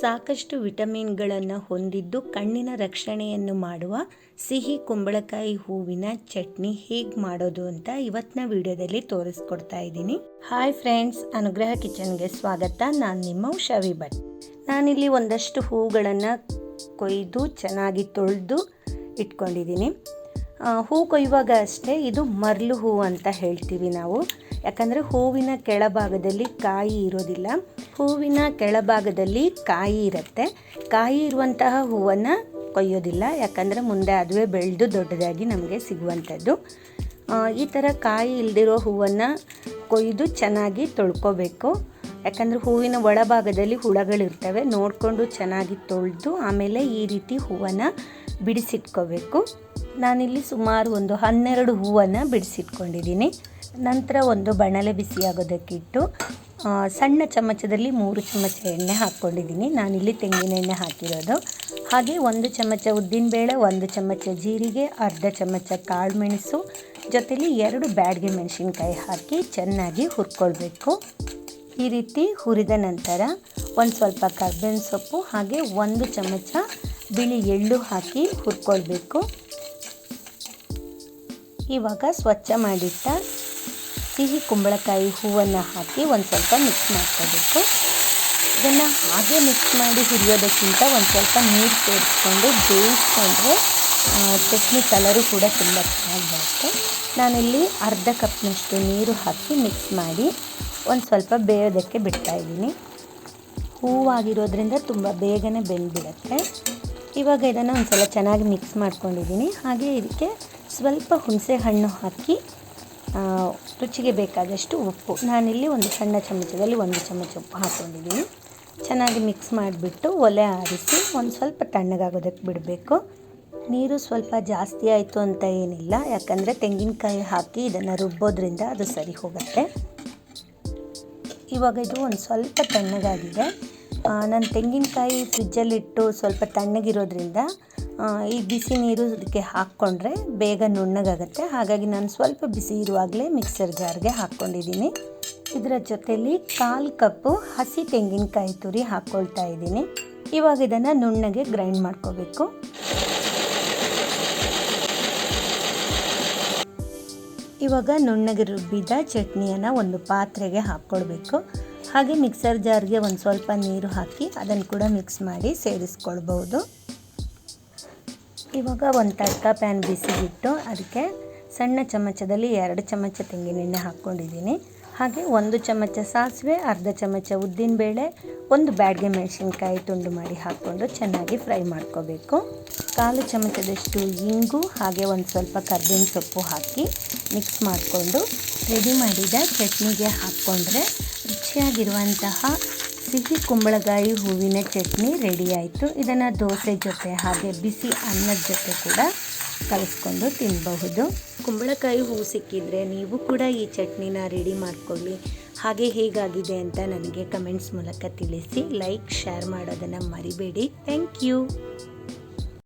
ಸಾಕಷ್ಟು ವಿಟಮಿನ್ಗಳನ್ನು ಹೊಂದಿದ್ದು ಕಣ್ಣಿನ ರಕ್ಷಣೆಯನ್ನು ಮಾಡುವ ಸಿಹಿ ಕುಂಬಳಕಾಯಿ ಹೂವಿನ ಚಟ್ನಿ ಹೇಗೆ ಮಾಡೋದು ಅಂತ ಇವತ್ತಿನ ವಿಡಿಯೋದಲ್ಲಿ ತೋರಿಸ್ಕೊಡ್ತಾ ಇದ್ದೀನಿ. ಹಾಯ್ ಫ್ರೆಂಡ್ಸ್, ಅನುಗ್ರಹ ಕಿಚನ್ಗೆ ಸ್ವಾಗತ. ನಾನು ನಿಮ್ಮ ಉಷಾ ವಿ ಭಟ್. ನಾನಿಲ್ಲಿ ಒಂದಷ್ಟು ಹೂಗಳನ್ನು ಕೊಯ್ದು ಚೆನ್ನಾಗಿ ತೊಳೆದು ಇಟ್ಕೊಂಡಿದ್ದೀನಿ. ಹೂ ಕೊಯ್ಯುವಾಗ ಅಷ್ಟೇ, ಇದು ಮರಳು ಹೂ ಅಂತ ಹೇಳ್ತೀವಿ ನಾವು. ಯಾಕಂದರೆ ಹೂವಿನ ಕೆಳಭಾಗದಲ್ಲಿ ಕಾಯಿ ಇರೋದಿಲ್ಲ, ಹೂವಿನ ಕೆಳಭಾಗದಲ್ಲಿ ಕಾಯಿ ಇರುತ್ತೆ. ಕಾಯಿ ಇರುವಂತಹ ಹೂವನ್ನು ಕೊಯ್ಯೋದಿಲ್ಲ, ಯಾಕಂದರೆ ಮುಂದೆ ಅದುವೇ ಬೆಳೆದು ದೊಡ್ಡದಾಗಿ ನಮಗೆ ಸಿಗುವಂಥದ್ದು. ಈ ಥರ ಕಾಯಿ ಇಲ್ದಿರೋ ಹೂವನ್ನು ಕೊಯ್ದು ಚೆನ್ನಾಗಿ ತೊಳ್ಕೊಬೇಕು. ಯಾಕಂದರೆ ಹೂವಿನ ಒಳಭಾಗದಲ್ಲಿ ಹುಳಗಳಿರ್ತವೆ, ನೋಡಿಕೊಂಡು ಚೆನ್ನಾಗಿ ತೊಳೆದು ಆಮೇಲೆ ಈ ರೀತಿ ಹೂವನ್ನು ಬಿಡಿಸಿಟ್ಕೋಬೇಕು. ನಾನಿಲ್ಲಿ ಸುಮಾರು ಒಂದು 12 ಹೂವನ್ನು ಬಿಡಿಸಿಟ್ಕೊಂಡಿದ್ದೀನಿ. ನಂತರ ಒಂದು ಬಾಣಲೆ ಬಿಸಿಯಾಗೋದಕ್ಕಿಟ್ಟು ಸಣ್ಣ ಚಮಚದಲ್ಲಿ 3 ಚಮಚ ಎಣ್ಣೆ ಹಾಕ್ಕೊಂಡಿದ್ದೀನಿ. ನಾನಿಲ್ಲಿ ತೆಂಗಿನ ಎಣ್ಣೆ ಹಾಕಿರೋದು. ಹಾಗೆ 1 ಚಮಚ ಉದ್ದಿನಬೇಳೆ, 1 ಚಮಚ ಜೀರಿಗೆ, ಅರ್ಧ ಚಮಚ ಕಾಳು ಮೆಣಸು, ಜೊತೆಲಿ 2 ಬ್ಯಾಡಗೆ ಮೆಣಸಿನ್ಕಾಯಿ ಹಾಕಿ ಚೆನ್ನಾಗಿ ಹುರ್ಕೊಳ್ಬೇಕು. ಈ ರೀತಿ ಹುರಿದ ನಂತರ ಒಂದು ಸ್ವಲ್ಪ ಕರ್ಬೇವಿನ ಸೊಪ್ಪು ಹಾಗೆ 1 ಚಮಚ ಬಿಳಿ ಎಳ್ಳು ಹಾಕಿ ಹುರ್ಕೊಳ್ಬೇಕು. ಇವಾಗ ಸ್ವಚ್ಛ ಮಾಡಿಟ್ಟ ಸಿಹಿ ಕುಂಬಳಕಾಯಿ ಹೂವನ್ನು ಹಾಕಿ ಒಂದು ಸ್ವಲ್ಪ ಮಿಕ್ಸ್ ಮಾಡ್ಕೋಬೇಕು. ಇದನ್ನು ಹಾಗೆ ಮಿಕ್ಸ್ ಮಾಡಿ ಹುರಿಯೋದಕ್ಕಿಂತ ಒಂದು ಸ್ವಲ್ಪ ನೀರು ಸೇರಿಸ್ಕೊಂಡು ಬೇಯಿಸ್ಕೊಂಡ್ರೆ ಚಟ್ನಿ ಕಲರು ಕೂಡ ತುಂಬ ಚೆನ್ನಾಗಿ ಬರುತ್ತೆ. ನಾನಿಲ್ಲಿ ಅರ್ಧ ಕಪ್ನಷ್ಟು ನೀರು ಹಾಕಿ ಮಿಕ್ಸ್ ಮಾಡಿ ಒಂದು ಸ್ವಲ್ಪ ಬೇಯೋದಕ್ಕೆ ಬಿಡ್ತಾಯಿದ್ದೀನಿ. ಹೂವಾಗಿರೋದ್ರಿಂದ ತುಂಬ ಬೇಗನೆ ಬೆಂದ್ಬಿಡುತ್ತೆ. ಇವಾಗ ಇದನ್ನು ಒಂದು ಸಲ ಚೆನ್ನಾಗಿ ಮಿಕ್ಸ್ ಮಾಡ್ಕೊಂಡಿದ್ದೀನಿ. ಹಾಗೆ ಇದಕ್ಕೆ ಸ್ವಲ್ಪ ಹುಣಸೆ ಹಣ್ಣು ಹಾಕಿ ರುಚಿಗೆ ಬೇಕಾದಷ್ಟು ಉಪ್ಪು, ನಾನಿಲ್ಲಿ ಒಂದು ಸಣ್ಣ ಚಮಚದಲ್ಲಿ 1 ಚಮಚ ಉಪ್ಪು ಹಾಕ್ಕೊಂಡಿದ್ದೀನಿ. ಚೆನ್ನಾಗಿ ಮಿಕ್ಸ್ ಮಾಡಿಬಿಟ್ಟು ಒಲೆ ಆರಿಸಿ ಒಂದು ಸ್ವಲ್ಪ ತಣ್ಣಗಾಗೋದಕ್ಕೆ ಬಿಡಬೇಕು. ನೀರು ಸ್ವಲ್ಪ ಜಾಸ್ತಿ ಆಯಿತು ಅಂತ ಏನಿಲ್ಲ, ಯಾಕಂದರೆ ತೆಂಗಿನಕಾಯಿ ಹಾಕಿ ಇದನ್ನು ರುಬ್ಬೋದ್ರಿಂದ ಅದು ಸರಿ ಹೋಗುತ್ತೆ. ಇವಾಗ ಇದು ಒಂದು ಸ್ವಲ್ಪ ತಣ್ಣಗಾಗಿದೆ. ನಾನು ತೆಂಗಿನಕಾಯಿ ಫ್ರಿಜ್ಜಲ್ಲಿಟ್ಟು ಸ್ವಲ್ಪ ತಣ್ಣಗಿರೋದ್ರಿಂದ ಈ ಬಿಸಿ ನೀರು ಅದಕ್ಕೆ ಹಾಕ್ಕೊಂಡ್ರೆ ಬೇಗ ನುಣ್ಣಗಾಗುತ್ತೆ. ಹಾಗಾಗಿ ನಾನು ಸ್ವಲ್ಪ ಬಿಸಿ ಇರುವಾಗಲೇ ಮಿಕ್ಸರ್ ಜಾರ್ಗೆ ಹಾಕ್ಕೊಂಡಿದ್ದೀನಿ. ಇದರ ಜೊತೆಲಿ 1/4 ಕಪ್ಪು ಹಸಿ ತೆಂಗಿನಕಾಯಿ ತುರಿ ಹಾಕ್ಕೊಳ್ತಾ ಇದ್ದೀನಿ. ಇವಾಗ ಇದನ್ನು ನುಣ್ಣಗೆ ಗ್ರೈಂಡ್ ಮಾಡ್ಕೋಬೇಕು. ಇವಾಗ ನುಣ್ಣಗೆ ರುಬ್ಬಿದ ಚಟ್ನಿಯನ್ನು ಒಂದು ಪಾತ್ರೆಗೆ ಹಾಕ್ಕೊಳ್ಬೇಕು. ಹಾಗೆ ಮಿಕ್ಸರ್ ಜಾರ್ಗೆ ಒಂದು ಸ್ವಲ್ಪ ನೀರು ಹಾಕಿ ಅದನ್ನು ಕೂಡ ಮಿಕ್ಸ್ ಮಾಡಿ ಸೇರಿಸ್ಕೊಳ್ಬೋದು. ಇವಾಗ ಒಂದು ತಡ್ಕ ಪ್ಯಾನ್ ಬಿಸಿಗಿಟ್ಟು ಅದಕ್ಕೆ ಸಣ್ಣ ಚಮಚದಲ್ಲಿ 2 ಚಮಚ ತೆಂಗಿನೆಣ್ಣೆ ಹಾಕ್ಕೊಂಡಿದ್ದೀನಿ. ಹಾಗೆ 1 ಚಮಚ ಸಾಸಿವೆ, ಅರ್ಧ ಚಮಚ ಉದ್ದಿನಬೇಳೆ, 1 ಬ್ಯಾಡಗೆ ಮೆಣಸಿನ್ಕಾಯಿ ತುಂಡು ಮಾಡಿ ಹಾಕ್ಕೊಂಡು ಚೆನ್ನಾಗಿ ಫ್ರೈ ಮಾಡ್ಕೋಬೇಕು. 1/4 ಚಮಚದಷ್ಟು ಇಂಗು ಹಾಗೆ ಒಂದು ಸ್ವಲ್ಪ ಕರ್ಬೇವಿನ ಸೊಪ್ಪು ಹಾಕಿ ಮಿಕ್ಸ್ ಮಾಡಿಕೊಂಡು ರೆಡಿ ಮಾಡಿದ ಚಟ್ನಿಗೆ ಹಾಕ್ಕೊಂಡ್ರೆ ರುಚಿಯಾಗಿರುವಂತಹ ಸಿಹಿ ಕುಂಬಳಕಾಯಿ ಹೂವಿನ ಚಟ್ನಿ ರೆಡಿ ಆಯಿತು. ಇದನ್ನು ದೋಸೆ ಜೊತೆ ಹಾಗೆ ಬಿಸಿ ಅನ್ನದ ಜೊತೆ ಕೂಡ ಕಲಿಸ್ಕೊಂಡು ತಿನ್ನಬಹುದು. ಕುಂಬಳಕಾಯಿ ಹೂ ಸಿಕ್ಕಿದರೆ ನೀವು ಕೂಡ ಈ ಚಟ್ನಿನ ರೆಡಿ ಮಾಡ್ಕೊಳ್ಳಿ. ಹಾಗೆ ಹೇಗಾಗಿದೆ ಅಂತ ನನಗೆ ಕಮೆಂಟ್ಸ್ ಮೂಲಕ ತಿಳಿಸಿ. ಲೈಕ್, ಶೇರ್ ಮಾಡೋದನ್ನು ಮರಿಬೇಡಿ. Thank you.